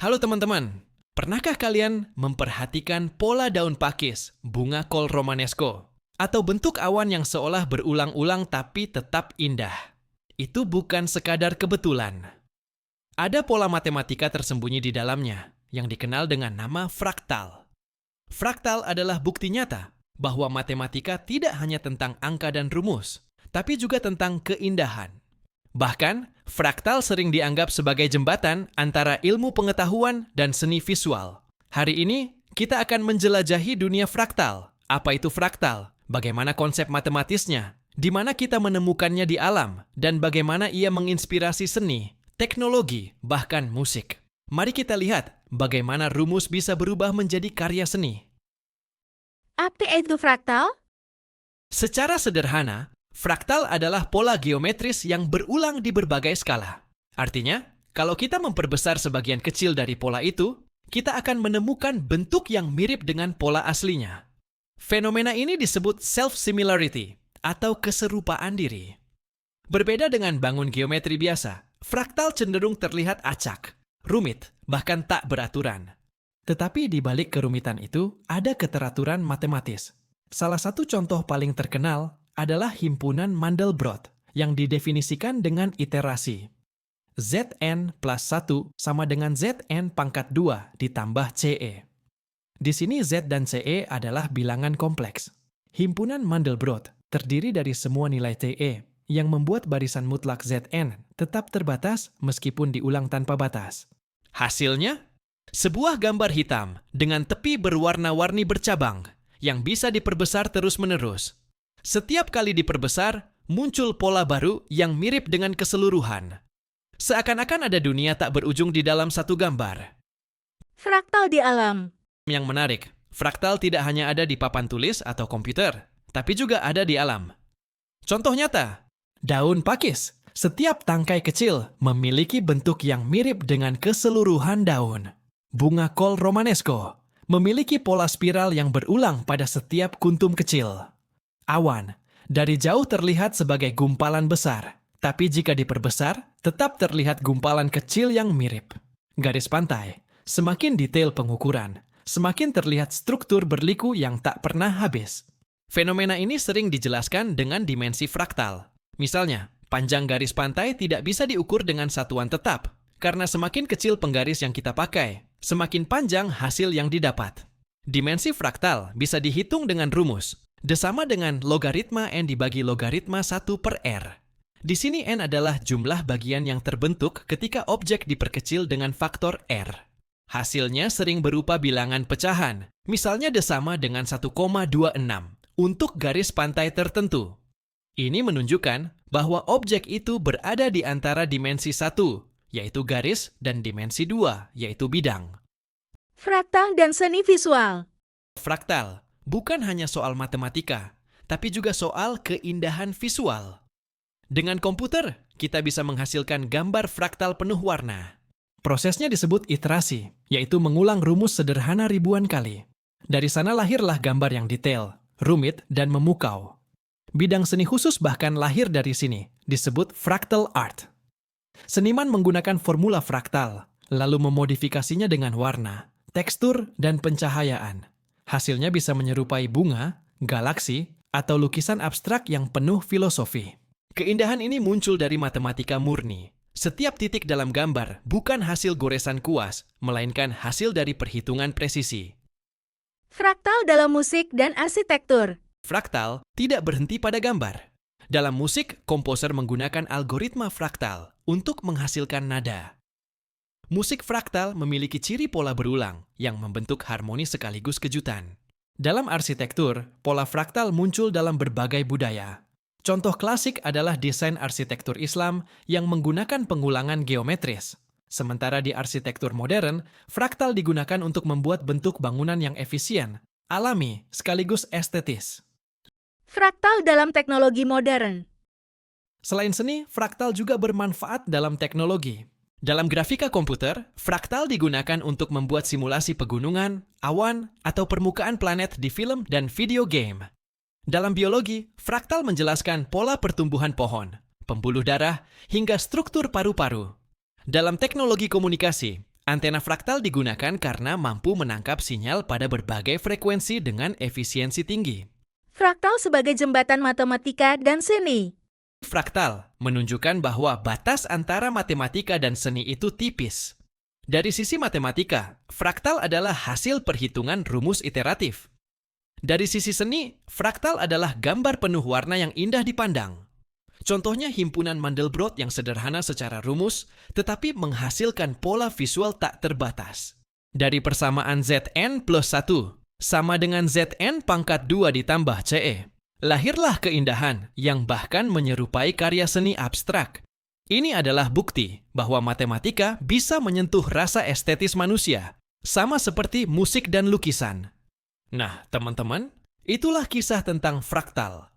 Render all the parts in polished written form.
Halo teman-teman, pernahkah kalian memperhatikan pola daun pakis, bunga kol romanesco, atau bentuk awan yang seolah berulang-ulang tapi tetap indah? Itu bukan sekadar kebetulan. Ada pola matematika tersembunyi di dalamnya yang dikenal dengan nama fraktal. Fraktal adalah bukti nyata bahwa matematika tidak hanya tentang angka dan rumus, tapi juga tentang keindahan. Bahkan, fraktal sering dianggap sebagai jembatan antara ilmu pengetahuan dan seni visual. Hari ini, kita akan menjelajahi dunia fraktal. Apa itu fraktal? Bagaimana konsep matematisnya? Di mana kita menemukannya di alam? Dan bagaimana ia menginspirasi seni, teknologi, bahkan musik? Mari kita lihat bagaimana rumus bisa berubah menjadi karya seni. Apa itu fraktal? Secara sederhana, fraktal adalah pola geometris yang berulang di berbagai skala. Artinya, kalau kita memperbesar sebagian kecil dari pola itu, kita akan menemukan bentuk yang mirip dengan pola aslinya. Fenomena ini disebut self-similarity atau keserupaan diri. Berbeda dengan bangun geometri biasa, fraktal cenderung terlihat acak, rumit, bahkan tak beraturan. Tetapi di balik kerumitan itu, ada keteraturan matematis. Salah satu contoh paling terkenal adalah himpunan Mandelbrot yang didefinisikan dengan iterasi. Zn plus 1 sama dengan Zn pangkat 2 ditambah Ce. Di sini Z dan Ce adalah bilangan kompleks. Himpunan Mandelbrot terdiri dari semua nilai Te yang membuat barisan mutlak Zn tetap terbatas meskipun diulang tanpa batas. Hasilnya, sebuah gambar hitam dengan tepi berwarna-warni bercabang yang bisa diperbesar terus-menerus. Setiap kali diperbesar, muncul pola baru yang mirip dengan keseluruhan. Seakan-akan ada dunia tak berujung di dalam satu gambar. Fraktal di alam. Yang menarik, fraktal tidak hanya ada di papan tulis atau komputer, tapi juga ada di alam. Contoh nyata, daun pakis. Setiap tangkai kecil memiliki bentuk yang mirip dengan keseluruhan daun. Bunga kol romanesco memiliki pola spiral yang berulang pada setiap kuntum kecil. Awan, dari jauh terlihat sebagai gumpalan besar, tapi jika diperbesar, tetap terlihat gumpalan kecil yang mirip. Garis pantai, semakin detail pengukuran, semakin terlihat struktur berliku yang tak pernah habis. Fenomena ini sering dijelaskan dengan dimensi fraktal. Misalnya, panjang garis pantai tidak bisa diukur dengan satuan tetap, karena semakin kecil penggaris yang kita pakai, semakin panjang hasil yang didapat. Dimensi fraktal bisa dihitung dengan rumus. D sama dengan logaritma N dibagi logaritma 1 per R. Di sini N adalah jumlah bagian yang terbentuk ketika objek diperkecil dengan faktor R. Hasilnya sering berupa bilangan pecahan, misalnya D sama dengan 1,26 untuk garis pantai tertentu. Ini menunjukkan bahwa objek itu berada di antara dimensi 1, yaitu garis, dan dimensi 2, yaitu bidang. Fraktal dan seni visual. Fraktal bukan hanya soal matematika, tapi juga soal keindahan visual. Dengan komputer, kita bisa menghasilkan gambar fraktal penuh warna. Prosesnya disebut iterasi, yaitu mengulang rumus sederhana ribuan kali. Dari sana lahirlah gambar yang detail, rumit, dan memukau. Bidang seni khusus bahkan lahir dari sini, disebut fractal art. Seniman menggunakan formula fraktal, lalu memodifikasinya dengan warna, tekstur, dan pencahayaan. Hasilnya bisa menyerupai bunga, galaksi, atau lukisan abstrak yang penuh filosofi. Keindahan ini muncul dari matematika murni. Setiap titik dalam gambar bukan hasil goresan kuas, melainkan hasil dari perhitungan presisi. Fraktal dalam musik dan arsitektur. Fraktal tidak berhenti pada gambar. Dalam musik, komposer menggunakan algoritma fraktal untuk menghasilkan nada. Musik fraktal memiliki ciri pola berulang yang membentuk harmoni sekaligus kejutan. Dalam arsitektur, pola fraktal muncul dalam berbagai budaya. Contoh klasik adalah desain arsitektur Islam yang menggunakan pengulangan geometris. Sementara di arsitektur modern, fraktal digunakan untuk membuat bentuk bangunan yang efisien, alami, sekaligus estetis. Fraktal dalam teknologi modern. Selain seni, fraktal juga bermanfaat dalam teknologi. Dalam grafika komputer, fraktal digunakan untuk membuat simulasi pegunungan, awan, atau permukaan planet di film dan video game. Dalam biologi, fraktal menjelaskan pola pertumbuhan pohon, pembuluh darah, hingga struktur paru-paru. Dalam teknologi komunikasi, Antena fraktal digunakan karena mampu menangkap sinyal pada berbagai frekuensi dengan efisiensi tinggi. Fraktal sebagai jembatan matematika dan seni. Fraktal menunjukkan bahwa batas antara matematika dan seni itu tipis. Dari sisi matematika, fraktal adalah hasil perhitungan rumus iteratif. Dari sisi seni, fraktal adalah gambar penuh warna yang indah dipandang. Contohnya himpunan Mandelbrot yang sederhana secara rumus, tetapi menghasilkan pola visual tak terbatas. Dari persamaan Zn plus 1 sama dengan Zn pangkat 2 ditambah Ce. Lahirlah keindahan yang bahkan menyerupai karya seni abstrak. Ini adalah bukti bahwa matematika bisa menyentuh rasa estetis manusia, sama seperti musik dan lukisan. Nah, teman-teman, itulah kisah tentang fraktal.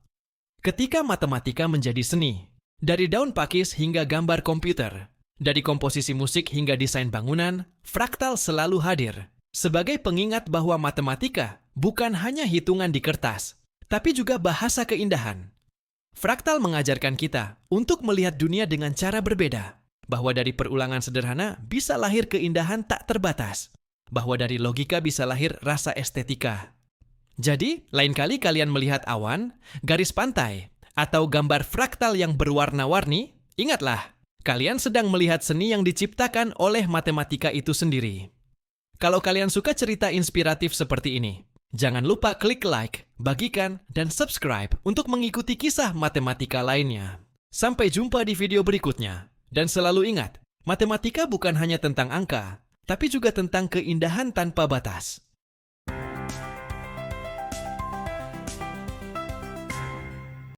Ketika matematika menjadi seni, dari daun pakis hingga gambar komputer, dari komposisi musik hingga desain bangunan, fraktal selalu hadir sebagai pengingat bahwa matematika bukan hanya hitungan di kertas, tapi juga bahasa keindahan. Fraktal mengajarkan kita untuk melihat dunia dengan cara berbeda, bahwa dari perulangan sederhana bisa lahir keindahan tak terbatas, bahwa dari logika bisa lahir rasa estetika. Jadi, lain kali kalian melihat awan, garis pantai, atau gambar fraktal yang berwarna-warni, ingatlah, kalian sedang melihat seni yang diciptakan oleh matematika itu sendiri. Kalau kalian suka cerita inspiratif seperti ini, jangan lupa klik like, bagikan, dan subscribe untuk mengikuti kisah matematika lainnya. Sampai jumpa di video berikutnya. Dan selalu ingat, matematika bukan hanya tentang angka, tapi juga tentang keindahan tanpa batas.